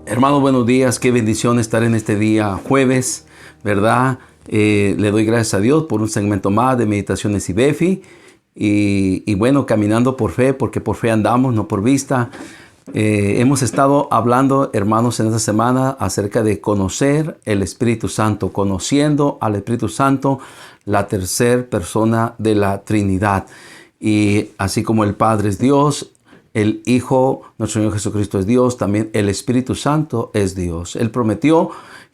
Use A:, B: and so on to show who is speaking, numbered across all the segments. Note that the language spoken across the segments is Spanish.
A: Hermanos, buenos días. Qué bendición estar en este día jueves, ¿verdad? Le doy gracias a Dios por un segmento más de Meditaciones y Befi. Y bueno, caminando por fe, porque por fe andamos, no por vista. Hemos estado hablando, hermanos, en esta semana acerca de conocer el Espíritu Santo, conociendo al Espíritu Santo, la tercera persona de la Trinidad. Y así como el Padre es Dios, el Hijo, nuestro Señor Jesucristo es Dios, también el Espíritu Santo es Dios. Él prometió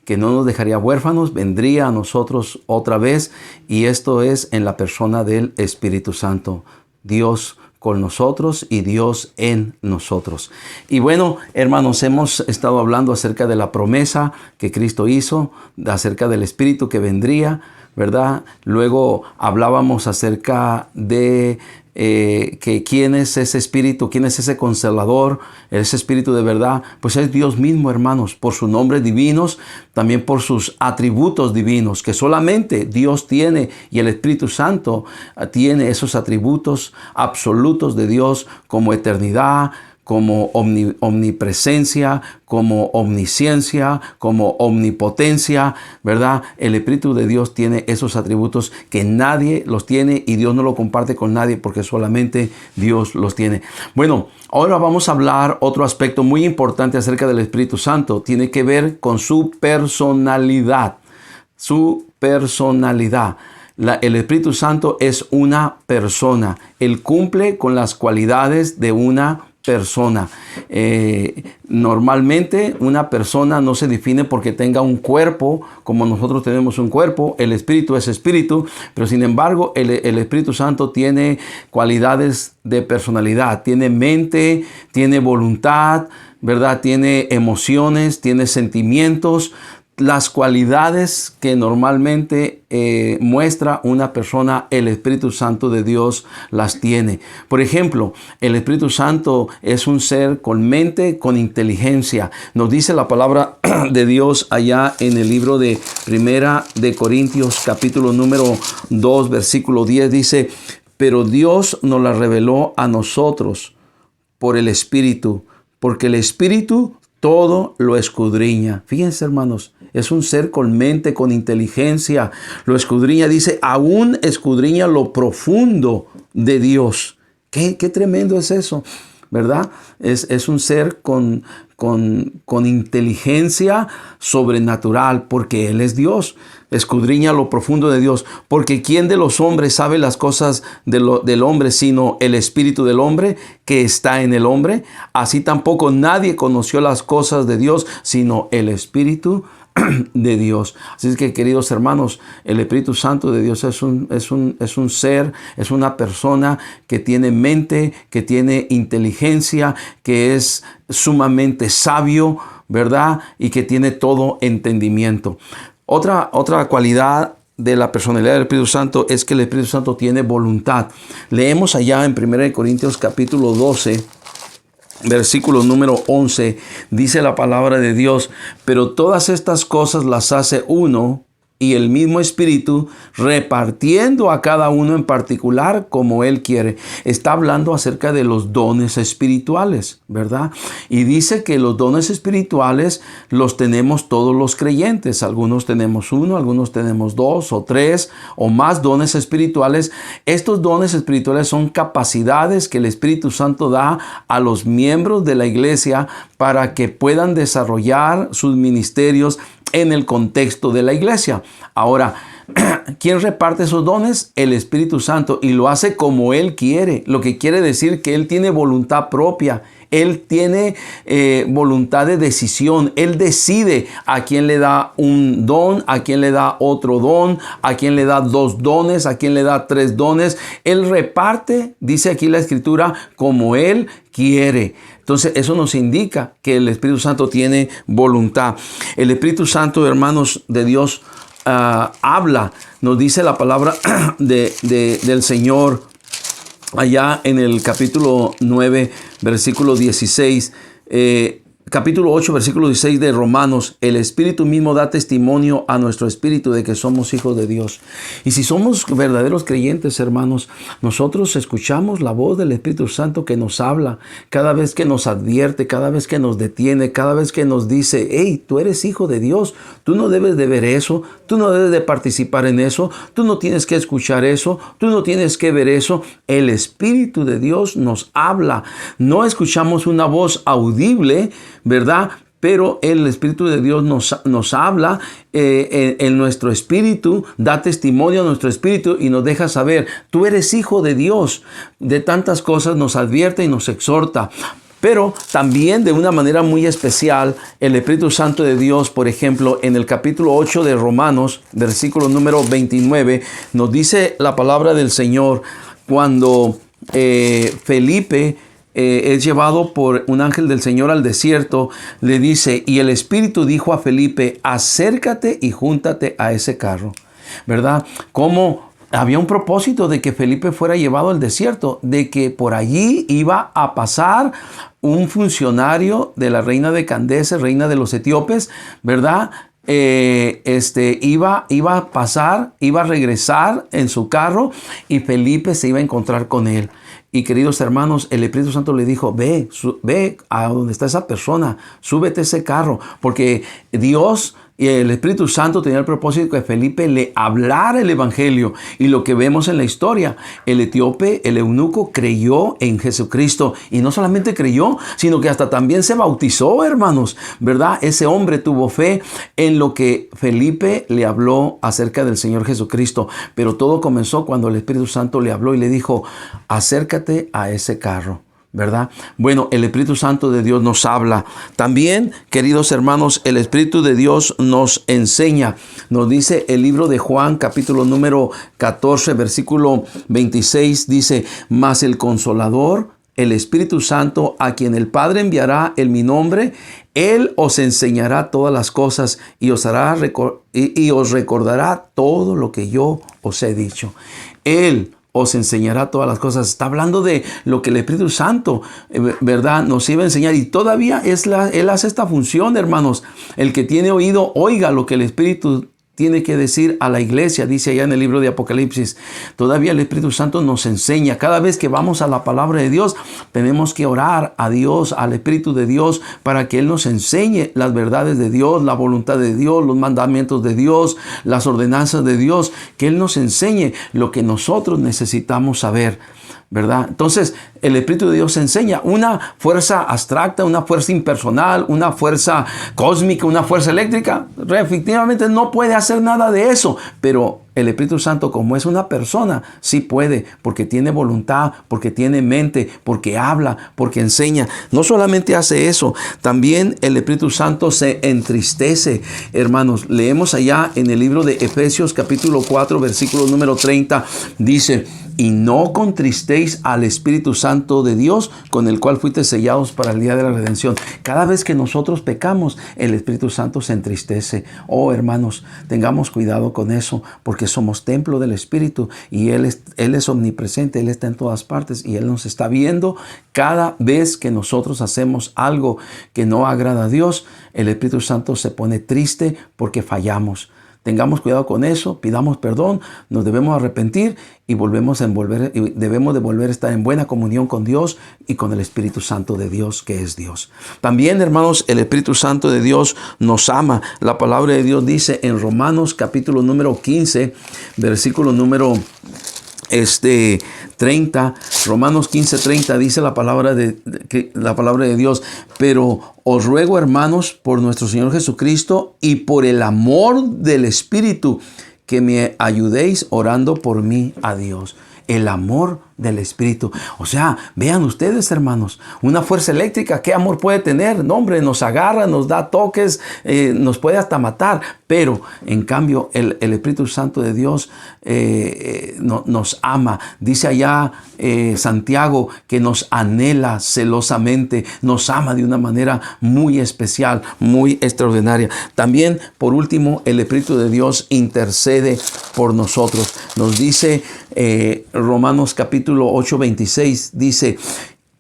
A: que no nos dejaría huérfanos, vendría a nosotros otra vez, y esto es en la persona del Espíritu Santo. Dios con nosotros y Dios en nosotros. Y bueno, hermanos, hemos estado hablando acerca de la promesa que Cristo hizo, acerca del Espíritu que vendría, ¿verdad? Luego hablábamos acerca de que quién es ese Espíritu, quién es ese Consolador, ese Espíritu de verdad. Pues es Dios mismo, hermanos, por sus nombres divinos, también por sus atributos divinos, que solamente Dios tiene, y el Espíritu Santo tiene esos atributos absolutos de Dios, como eternidad, como omnipresencia, como omnisciencia, como omnipotencia, ¿verdad? El Espíritu de Dios tiene esos atributos que nadie los tiene, y Dios no lo comparte con nadie porque solamente Dios los tiene. Bueno, ahora vamos a hablar otro aspecto muy importante acerca del Espíritu Santo. Tiene que ver con su personalidad. Su personalidad. El Espíritu Santo es una persona. Él cumple con las cualidades de una persona. Normalmente una persona no se define porque tenga un cuerpo, como nosotros tenemos un cuerpo. El Espíritu es Espíritu, pero sin embargo el Espíritu Santo tiene cualidades de personalidad, tiene mente, tiene voluntad, ¿verdad? Tiene emociones, tiene sentimientos. Las cualidades que normalmente muestra una persona, el Espíritu Santo de Dios las tiene. Por ejemplo, el Espíritu Santo es un ser con mente, con inteligencia. Nos dice la palabra de Dios allá en el libro de Primera de Corintios, capítulo número 2, versículo 10, dice: pero Dios nos la reveló a nosotros por el Espíritu, porque el Espíritu todo lo escudriña. Fíjense, hermanos, es un ser con mente, con inteligencia. Lo escudriña, dice, aún escudriña lo profundo de Dios. Qué tremendo es eso, ¿verdad? Es un ser con inteligencia sobrenatural, porque Él es Dios. Escudriña lo profundo de Dios, porque ¿quién de los hombres sabe las cosas del hombre sino el espíritu del hombre que está en el hombre? Así tampoco nadie conoció las cosas de Dios sino el Espíritu de Dios. Así es que, queridos hermanos, el Espíritu Santo de Dios es un ser, es una persona que tiene mente, que tiene inteligencia, que es sumamente sabio, ¿verdad? Y que tiene todo entendimiento. Otra cualidad de la personalidad del Espíritu Santo es que el Espíritu Santo tiene voluntad. Leemos allá en 1 Corintios capítulo 12, versículo número 11, dice la palabra de Dios: pero todas estas cosas las hace uno y el mismo Espíritu, repartiendo a cada uno en particular como Él quiere. Está hablando acerca de los dones espirituales, ¿verdad? Y dice que los dones espirituales los tenemos todos los creyentes. Algunos tenemos uno, algunos tenemos dos o tres o más dones espirituales. Estos dones espirituales son capacidades que el Espíritu Santo da a los miembros de la iglesia para que puedan desarrollar sus ministerios en el contexto de la iglesia. Ahora, ¿quién reparte esos dones? El Espíritu Santo, y lo hace como Él quiere, lo que quiere decir que Él tiene voluntad propia. Él tiene voluntad de decisión. Él decide a quién le da un don, a quién le da otro don, a quién le da dos dones, a quién le da tres dones. Él reparte, dice aquí la Escritura, como Él quiere. Entonces, eso nos indica que el Espíritu Santo tiene voluntad. El Espíritu Santo, hermanos de Dios, habla. Nos dice la palabra del Señor allá en el capítulo 9, versículo 16. capítulo 8, versículo 16 de Romanos, el Espíritu mismo da testimonio a nuestro espíritu de que somos hijos de Dios. Y si somos verdaderos creyentes, hermanos, nosotros escuchamos la voz del Espíritu Santo que nos habla cada vez que nos advierte, cada vez que nos detiene, cada vez que nos dice, hey, tú eres hijo de Dios, tú no debes de ver eso, tú no debes de participar en eso, tú no tienes que escuchar eso, tú no tienes que ver eso. El Espíritu de Dios nos habla. No escuchamos una voz audible, ¿verdad? Pero el Espíritu de Dios nos habla en nuestro espíritu, da testimonio a nuestro espíritu y nos deja saber, tú eres hijo de Dios. De tantas cosas nos advierte y nos exhorta. Pero también de una manera muy especial, el Espíritu Santo de Dios, por ejemplo, en el capítulo 8 de Romanos, versículo número 29, nos dice la palabra del Señor cuando Felipe es llevado por un ángel del Señor al desierto, le dice, y el Espíritu dijo a Felipe, acércate y júntate a ese carro, ¿verdad? Como había un propósito de que Felipe fuera llevado al desierto, de que por allí iba a pasar un funcionario de la reina de Candace, reina de los etíopes, ¿verdad? Iba a pasar, iba a regresar en su carro y Felipe se iba a encontrar con él. Y queridos hermanos, el Espíritu Santo le dijo, ve a donde está esa persona, súbete a ese carro, porque Dios y el Espíritu Santo tenía el propósito de que Felipe le hablara el evangelio. Y lo que vemos en la historia, el etíope, el eunuco, creyó en Jesucristo. Y no solamente creyó, sino que hasta también se bautizó, hermanos, ¿verdad? Ese hombre tuvo fe en lo que Felipe le habló acerca del Señor Jesucristo. Pero todo comenzó cuando el Espíritu Santo le habló y le dijo, acércate a ese carro, ¿verdad? Bueno, el Espíritu Santo de Dios nos habla. También, queridos hermanos, el Espíritu de Dios nos enseña. Nos dice el libro de Juan, capítulo número 14, versículo 26, dice, mas el Consolador, el Espíritu Santo, a quien el Padre enviará en mi nombre, Él os enseñará todas las cosas y os recordará todo lo que yo os he dicho. Él os enseñará todas las cosas. Está hablando de lo que el Espíritu Santo, ¿verdad?, nos iba a enseñar. Y todavía Él hace esta función, hermanos. El que tiene oído, oiga lo que el Espíritu tiene que decir a la iglesia, dice allá en el libro de Apocalipsis. Todavía el Espíritu Santo nos enseña. Cada vez que vamos a la palabra de Dios, tenemos que orar a Dios, al Espíritu de Dios, para que Él nos enseñe las verdades de Dios, la voluntad de Dios, los mandamientos de Dios, las ordenanzas de Dios, que Él nos enseñe lo que nosotros necesitamos saber, ¿verdad? Entonces, el Espíritu de Dios enseña una fuerza abstracta, una fuerza impersonal, una fuerza cósmica, una fuerza eléctrica. Efectivamente no puede hacer nada de eso, pero el Espíritu Santo, como es una persona, sí puede, porque tiene voluntad, porque tiene mente, porque habla, porque enseña. No solamente hace eso, también el Espíritu Santo se entristece. Hermanos, leemos allá en el libro de Efesios capítulo 4, versículo número 30, dice, y no contristéis al Espíritu Santo de Dios, con el cual fuiste sellados para el día de la redención. Cada vez que nosotros pecamos, el Espíritu Santo se entristece. Oh, hermanos, tengamos cuidado con eso, porque somos templo del Espíritu y Él es omnipresente, Él está en todas partes y Él nos está viendo. Cada vez que nosotros hacemos algo que no agrada a Dios, el Espíritu Santo se pone triste porque fallamos. Tengamos cuidado con eso, pidamos perdón, nos debemos arrepentir y debemos de volver a estar en buena comunión con Dios y con el Espíritu Santo de Dios, que es Dios. También, hermanos, el Espíritu Santo de Dios nos ama. La palabra de Dios dice en Romanos capítulo número 15, versículo número 30, Romanos 15:30 dice la palabra de Dios, pero os ruego, hermanos, por nuestro Señor Jesucristo y por el amor del Espíritu, que me ayudéis orando por mí a Dios. El amor del Espíritu. O sea, vean ustedes, hermanos, una fuerza eléctrica, ¿qué amor puede tener? No, hombre, nos agarra, nos da toques, nos puede hasta matar. Pero, en cambio, el Espíritu Santo de Dios nos ama. Dice allá Santiago que nos anhela celosamente, nos ama de una manera muy especial, muy extraordinaria. También, por último, el Espíritu de Dios intercede por nosotros. Nos dice Romanos capítulo 8:26, dice,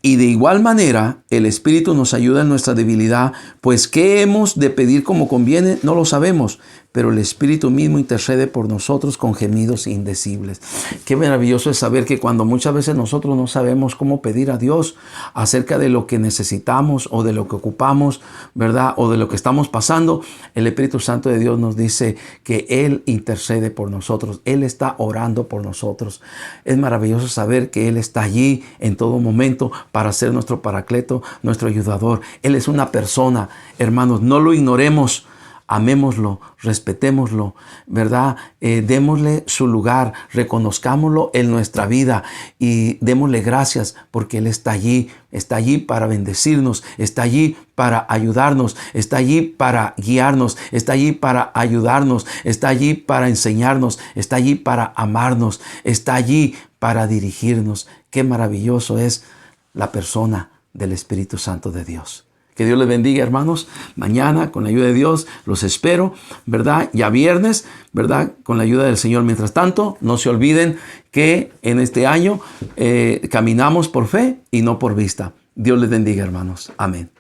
A: Y de igual manera, el Espíritu nos ayuda en nuestra debilidad, pues qué hemos de pedir como conviene, no lo sabemos, pero el Espíritu mismo intercede por nosotros con gemidos indecibles. Qué maravilloso es saber que cuando muchas veces nosotros no sabemos cómo pedir a Dios acerca de lo que necesitamos o de lo que ocupamos, ¿verdad? O de lo que estamos pasando, el Espíritu Santo de Dios nos dice que Él intercede por nosotros. Él está orando por nosotros. Es maravilloso saber que Él está allí en todo momento para ser nuestro paracleto, nuestro ayudador. Él es una persona, hermanos, no lo ignoremos. Amémoslo, respetémoslo, ¿verdad? Démosle su lugar, reconozcámoslo en nuestra vida y démosle gracias porque Él está allí para bendecirnos, está allí para ayudarnos, está allí para guiarnos, está allí para ayudarnos, está allí para enseñarnos, está allí para amarnos, está allí para dirigirnos. Qué maravilloso es la persona del Espíritu Santo de Dios. Que Dios les bendiga, hermanos. Mañana, con la ayuda de Dios, los espero, ¿verdad? Ya viernes, ¿verdad? Con la ayuda del Señor. Mientras tanto, no se olviden que en este año caminamos por fe y no por vista. Dios les bendiga, hermanos. Amén.